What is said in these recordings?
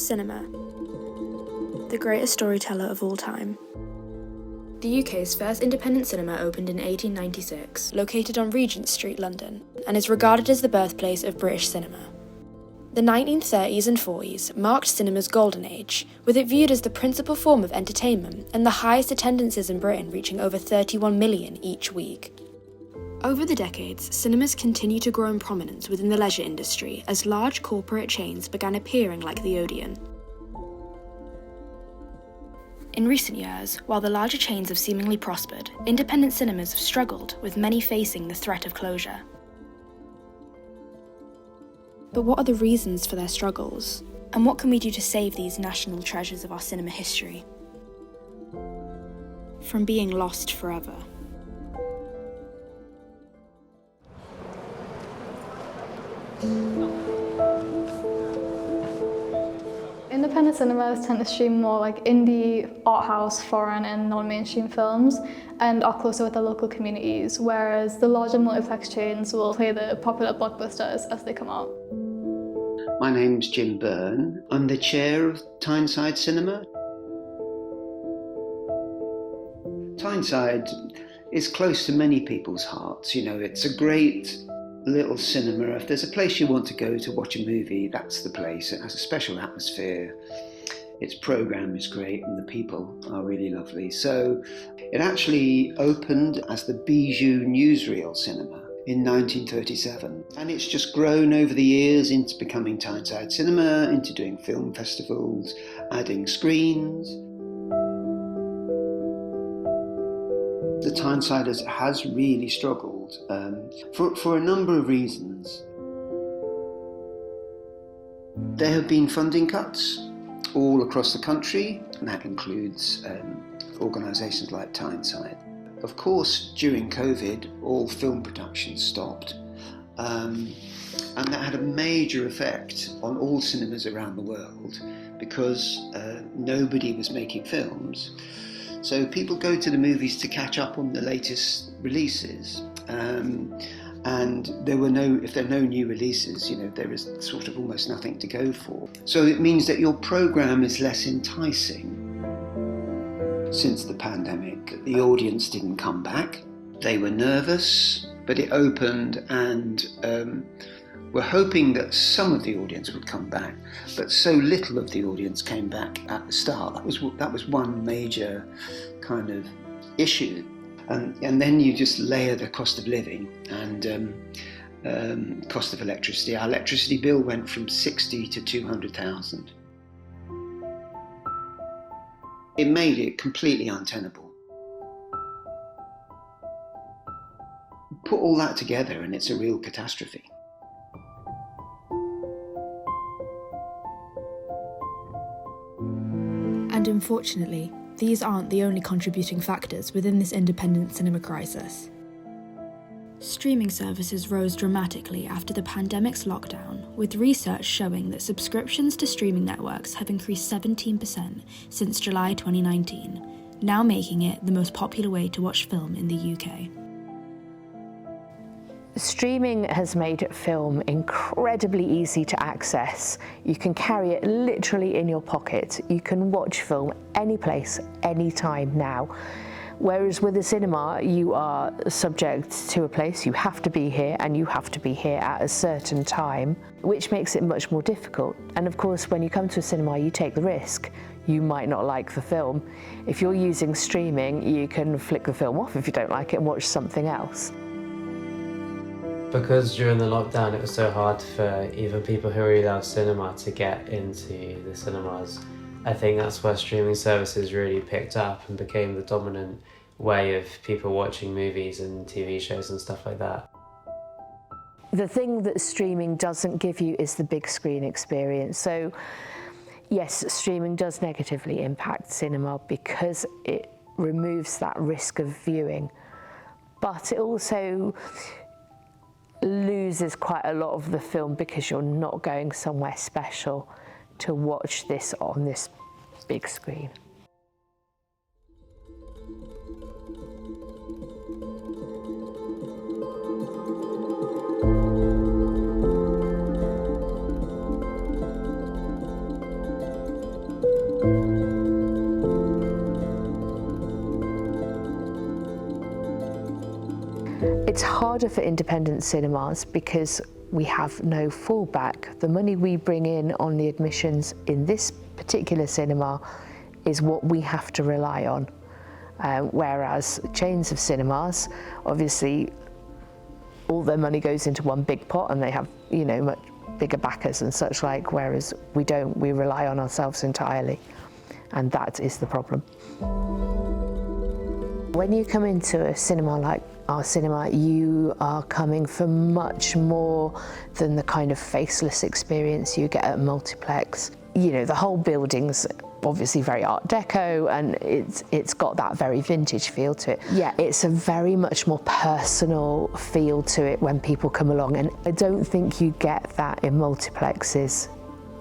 Cinema, the greatest storyteller of all time. The UK's first independent cinema opened in 1896, located on Regent Street, London, and is regarded as the birthplace of British cinema. The 1930s and 40s marked cinema's golden age, with it viewed as the principal form of entertainment and the highest attendances in Britain reaching over 31 million each week. Over the decades, cinemas continued to grow in prominence within the leisure industry as large corporate chains began appearing like the Odeon. In recent years, while the larger chains have seemingly prospered, independent cinemas have struggled, with many facing the threat of closure. But what are the reasons for their struggles? And what can we do to save these national treasures of our cinema history from being lost forever? Independent cinemas tend to stream more like indie, art house, foreign and non-mainstream films and are closer with their local communities, whereas the larger multiplex chains will play the popular blockbusters as they come out. My name's Jim Byrne. I'm the chair of Tyneside Cinema. Tyneside is close to many people's hearts. You know, it's a great little cinema. If there's a place you want to go to watch a movie, that's the place. It has a special atmosphere. Its programme is great and the people are really lovely. So it actually opened as the Bijou Newsreel Cinema in 1937. And it's just grown over the years into becoming Tyneside Cinema, into doing film festivals, adding screens. The Tyneside has really struggled for a number of reasons. There have been funding cuts all across the country, and that includes organisations like Tyneside. Of course, during COVID, all film production stopped, and that had a major effect on all cinemas around the world because nobody was making films. So people go to the movies to catch up on the latest releases, and if there are no new releases, you know, there is sort of almost nothing to go for. So it means that your programme is less enticing. Since the pandemic, the audience didn't come back. They were nervous, but it opened, and we're hoping that some of the audience would come back, but so little of the audience came back at the start. That was one major kind of issue. And then you just layer the cost of living and cost of electricity. Our electricity bill went from 60 to 200,000. It made it completely untenable. Put all that together and it's a real catastrophe. And unfortunately, these aren't the only contributing factors within this independent cinema crisis. Streaming services rose dramatically after the pandemic's lockdown, with research showing that subscriptions to streaming networks have increased 17% since July 2019, now making it the most popular way to watch film in the UK. Streaming has made film incredibly easy to access. You can carry it literally in your pocket. You can watch film any place, any time now. Whereas with a cinema, you are subject to a place, you have to be here, and you have to be here at a certain time, which makes it much more difficult. And of course, when you come to a cinema, you take the risk. You might not like the film. If you're using streaming, you can flick the film off if you don't like it and watch something else. Because during the lockdown it was so hard for even people who really love cinema to get into the cinemas, I think that's where streaming services really picked up and became the dominant way of people watching movies and TV shows and stuff like that. The thing that streaming doesn't give you is the big screen experience. So yes, streaming does negatively impact cinema because it removes that risk of viewing, but it also loses quite a lot of the film because you're not going somewhere special to watch this on this big screen. It's harder for independent cinemas because we have no fallback. The money we bring in on the admissions in this particular cinema is what we have to rely on. Whereas chains of cinemas, obviously, all their money goes into one big pot and they have, you know, much bigger backers and such like, whereas we don't, we rely on ourselves entirely. And that is the problem. When you come into a cinema like our cinema, you are coming for much more than the kind of faceless experience you get at a multiplex. You know, the whole building's obviously very Art Deco and it's got that very vintage feel to it. Yeah, it's a very much more personal feel to it when people come along, and I don't think you get that in multiplexes.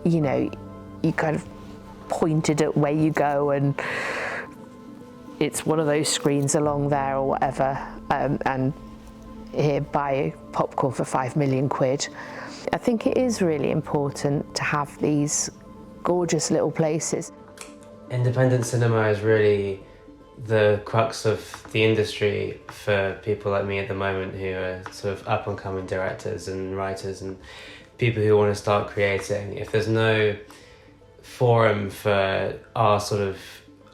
You know, you kind of pointed at where you go and it's one of those screens along there or whatever, and here buy popcorn for 5 million quid. I think it is really important to have these gorgeous little places. Independent cinema is really the crux of the industry for people like me at the moment who are sort of up and coming directors and writers and people who want to start creating. If there's no forum for our sort of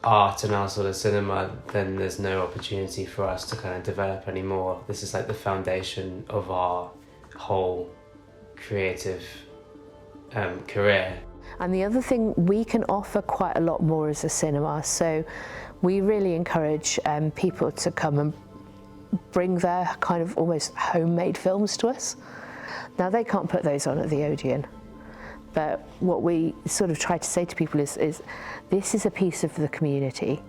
art and our sort of cinema, then there's no opportunity for us to kind of develop anymore. This is like the foundation of our whole creative career. And the other thing, we can offer quite a lot more as a cinema, so we really encourage people to come and bring their kind of almost homemade films to us. Now, they can't put those on at the Odeon, but what we sort of try to say to people is this is a piece of the community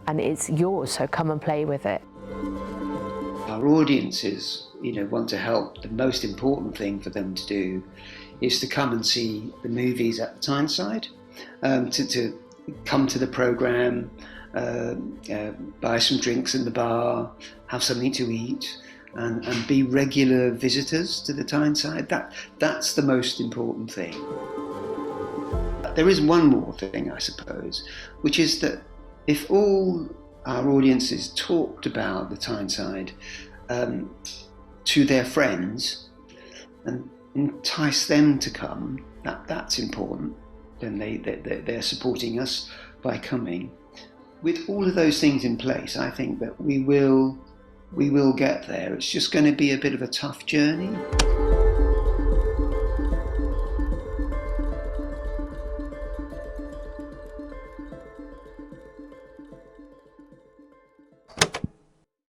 and it's yours, so come and play with it. Our audiences, you know, want to help. The most important thing for them to do is to come and see the movies at the Tyneside, to come to the programme, buy some drinks in the bar, have something to eat, and be regular visitors to the Tyneside. That's the most important thing. There is one more thing, I suppose, which is that if all our audiences talked about the Tyneside to their friends and entice them to come, that's important. Then they're supporting us by coming. With all of those things in place, I think that we will get there. It's just going to be a bit of a tough journey.